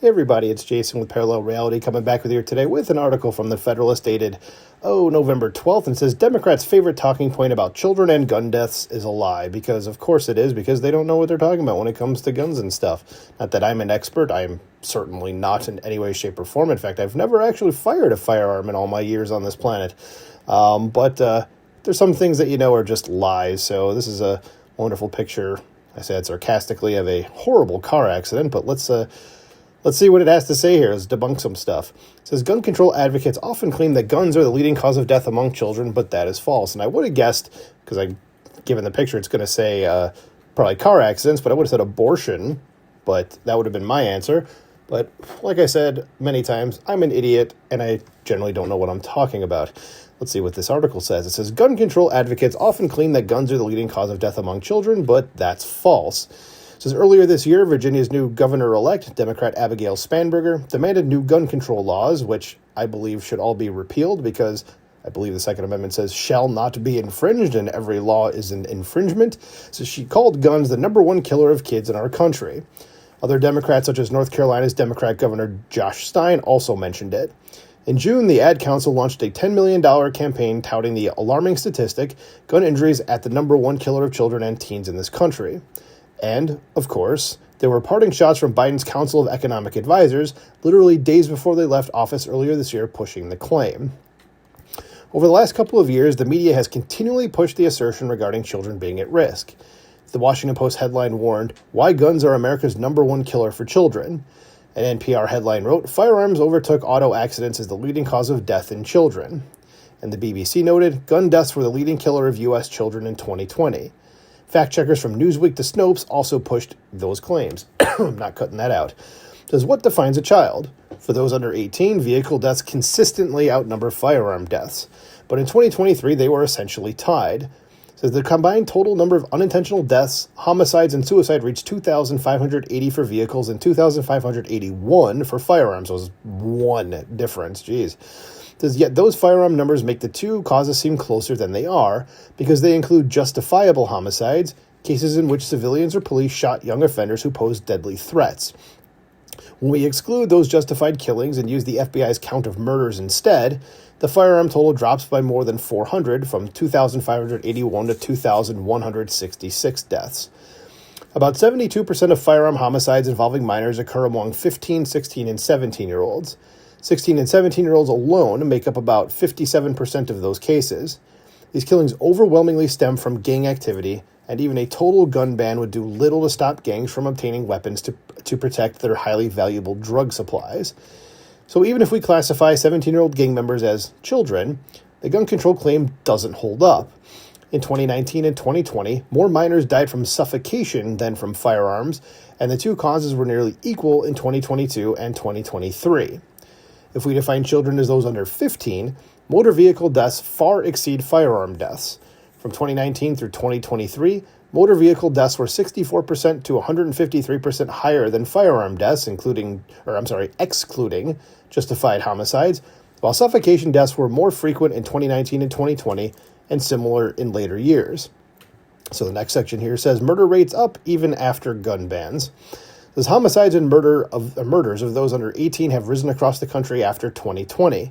Hey everybody, it's Jason with Parallel Reality coming back with you today with an article from the Federalist dated, November 12th, and says Democrats' favorite talking point about children and gun deaths is a lie, because of course it is, because they don't know what they're talking about when it comes to guns and stuff. Not that I'm an expert, I am certainly not in any way, shape, or form. In fact, I've never actually fired a firearm in all my years on this planet. But there's some things that you know are just lies, so this is a wonderful picture, I say it sarcastically, of a horrible car accident, but let's see what it has to say here. Let's debunk some stuff. It says, gun control advocates often claim that guns are the leading cause of death among children, but that is false. And I would have guessed, because given the picture, it's going to say probably car accidents, but I would have said abortion, but that would have been my answer. But like I said many times, I'm an idiot, and I generally don't know what I'm talking about. Let's see what this article says. It says, gun control advocates often claim that guns are the leading cause of death among children, but that's false. It says, earlier this year, Virginia's new governor-elect, Democrat Abigail Spanberger, demanded new gun control laws, which I believe should all be repealed because I believe the Second Amendment says shall not be infringed, and every law is an infringement. So she called guns the number one killer of kids in our country. Other Democrats, such as North Carolina's Democrat Governor Josh Stein, also mentioned it. In June, the Ad Council launched a $10 million campaign touting the alarming statistic, gun injuries at the number one killer of children and teens in this country. And, of course, there were parting shots from Biden's Council of Economic Advisors literally days before they left office earlier this year, pushing the claim. Over the last couple of years, the media has continually pushed the assertion regarding children being at risk. The Washington Post headline warned, "Why guns are America's number one killer for children." An NPR headline wrote, "Firearms overtook auto accidents as the leading cause of death in children." And the BBC noted, "Gun deaths were the leading killer of U.S. children in 2020. Fact-checkers from Newsweek to Snopes also pushed those claims. I'm not cutting that out. It says, what defines a child? For those under 18, vehicle deaths consistently outnumber firearm deaths. But in 2023, they were essentially tied. It says the combined total number of unintentional deaths, homicides, and suicide reached 2,580 for vehicles and 2,581 for firearms. So it was one difference. Jeez. Yet those firearm numbers make the two causes seem closer than they are because they include justifiable homicides, cases in which civilians or police shot young offenders who posed deadly threats. When we exclude those justified killings and use the FBI's count of murders instead, the firearm total drops by more than 400 from 2,581 to 2,166 deaths. About 72% of firearm homicides involving minors occur among 15, 16, and 17-year-olds. 16 and 17-year-olds alone make up about 57% of those cases. These killings overwhelmingly stem from gang activity, and even a total gun ban would do little to stop gangs from obtaining weapons to protect their highly valuable drug supplies. So even if we classify 17-year-old gang members as children, the gun control claim doesn't hold up. In 2019 and 2020, more minors died from suffocation than from firearms, and the two causes were nearly equal in 2022 and 2023. If we define children as those under 15, motor vehicle deaths far exceed firearm deaths. From 2019 through 2023, motor vehicle deaths were 64% to 153% higher than firearm deaths, excluding justified homicides, while suffocation deaths were more frequent in 2019 and 2020 and similar in later years. So the next section here says murder rates up even after gun bans. Says homicides and murders of those under 18 have risen across the country after 2020.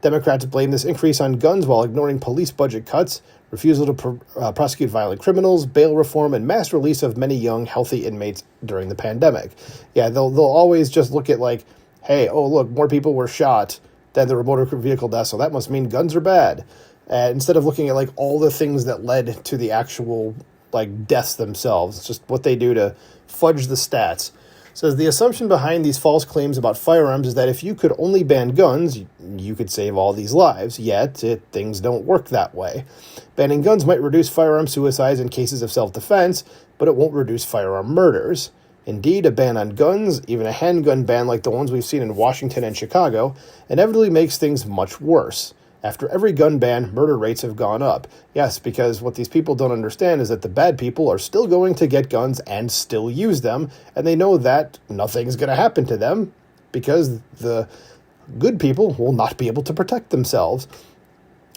Democrats blame this increase on guns while ignoring police budget cuts, refusal to prosecute violent criminals, bail reform, and mass release of many young, healthy inmates during the pandemic. Yeah, they'll always just look at like, hey, oh, look, more people were shot than there were motor vehicle deaths, so that must mean guns are bad. Instead of looking at like all the things that led to the actual like deaths themselves. It's just what they do to fudge the stats. Says the assumption behind these false claims about firearms is that if you could only ban guns, you could save all these lives. Yet, things don't work that way. Banning guns might reduce firearm suicides in cases of self-defense, but it won't reduce firearm murders. Indeed, a ban on guns, even a handgun ban like the ones we've seen in Washington and Chicago, inevitably makes things much worse. After every gun ban, murder rates have gone up. Yes, because what these people don't understand is that the bad people are still going to get guns and still use them, and they know that nothing's going to happen to them because the good people will not be able to protect themselves.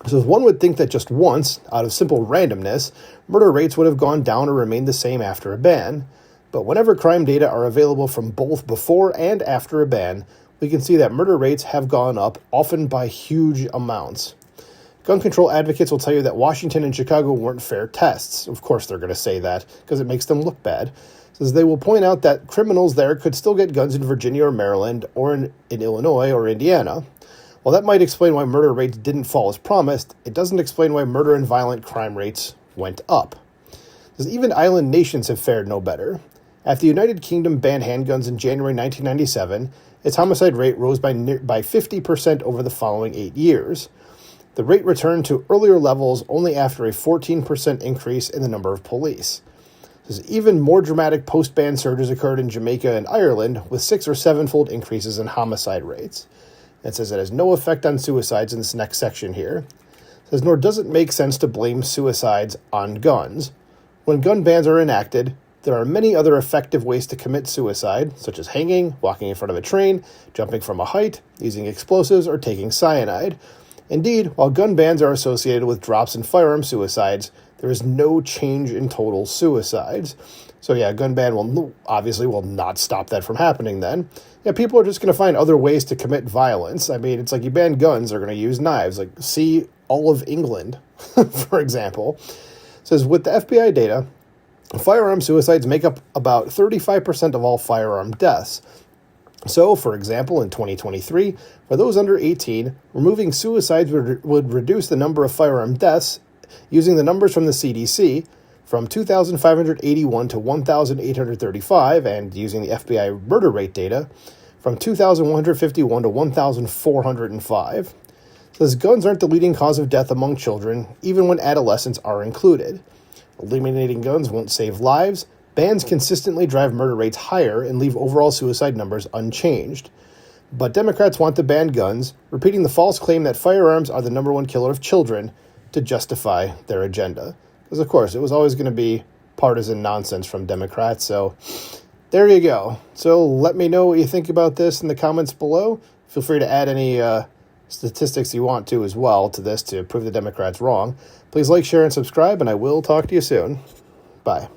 So one would think that just once, out of simple randomness, murder rates would have gone down or remained the same after a ban. But whenever crime data are available from both before and after a ban, we can see that murder rates have gone up, often by huge amounts. Gun control advocates will tell you that Washington and Chicago weren't fair tests. Of course they're going to say that, because it makes them look bad. Says they will point out that criminals there could still get guns in Virginia or Maryland, or in Illinois or Indiana. While that might explain why murder rates didn't fall as promised, it doesn't explain why murder and violent crime rates went up. Says even island nations have fared no better. After the United Kingdom banned handguns in January 1997, its homicide rate rose by 50% over the following 8 years. The rate returned to earlier levels only after a 14% increase in the number of police. Even more dramatic post-ban surges occurred in Jamaica and Ireland, with 6- or 7-fold increases in homicide rates. It says it has no effect on suicides in this next section here. It says, nor does it make sense to blame suicides on guns. When gun bans are enacted, there are many other effective ways to commit suicide, such as hanging, walking in front of a train, jumping from a height, using explosives, or taking cyanide. Indeed, while gun bans are associated with drops in firearm suicides, there is no change in total suicides. So yeah, a gun ban will not stop that from happening then. Yeah, people are just going to find other ways to commit violence. I mean, it's like you ban guns, they're going to use knives. Like, see all of England, for example. It says, with the FBI data, firearm suicides make up about 35% of all firearm deaths. So, for example, in 2023, for those under 18, removing suicides would reduce the number of firearm deaths, using the numbers from the CDC, from 2,581 to 1,835, and using the FBI murder rate data, from 2,151 to 1,405. Says guns aren't the leading cause of death among children, even when adolescents are included. Eliminating guns won't save lives. Bans consistently drive murder rates higher and leave overall suicide numbers unchanged. But Democrats want to ban guns, repeating the false claim that firearms are the number one killer of children to justify their agenda. Because, of course, it was always going to be partisan nonsense from Democrats, so there you go. So let me know what you think about this in the comments below. Feel free to add any statistics you want to as well to this to prove the Democrats wrong. Please like, share, and subscribe, and I will talk to you soon. Bye.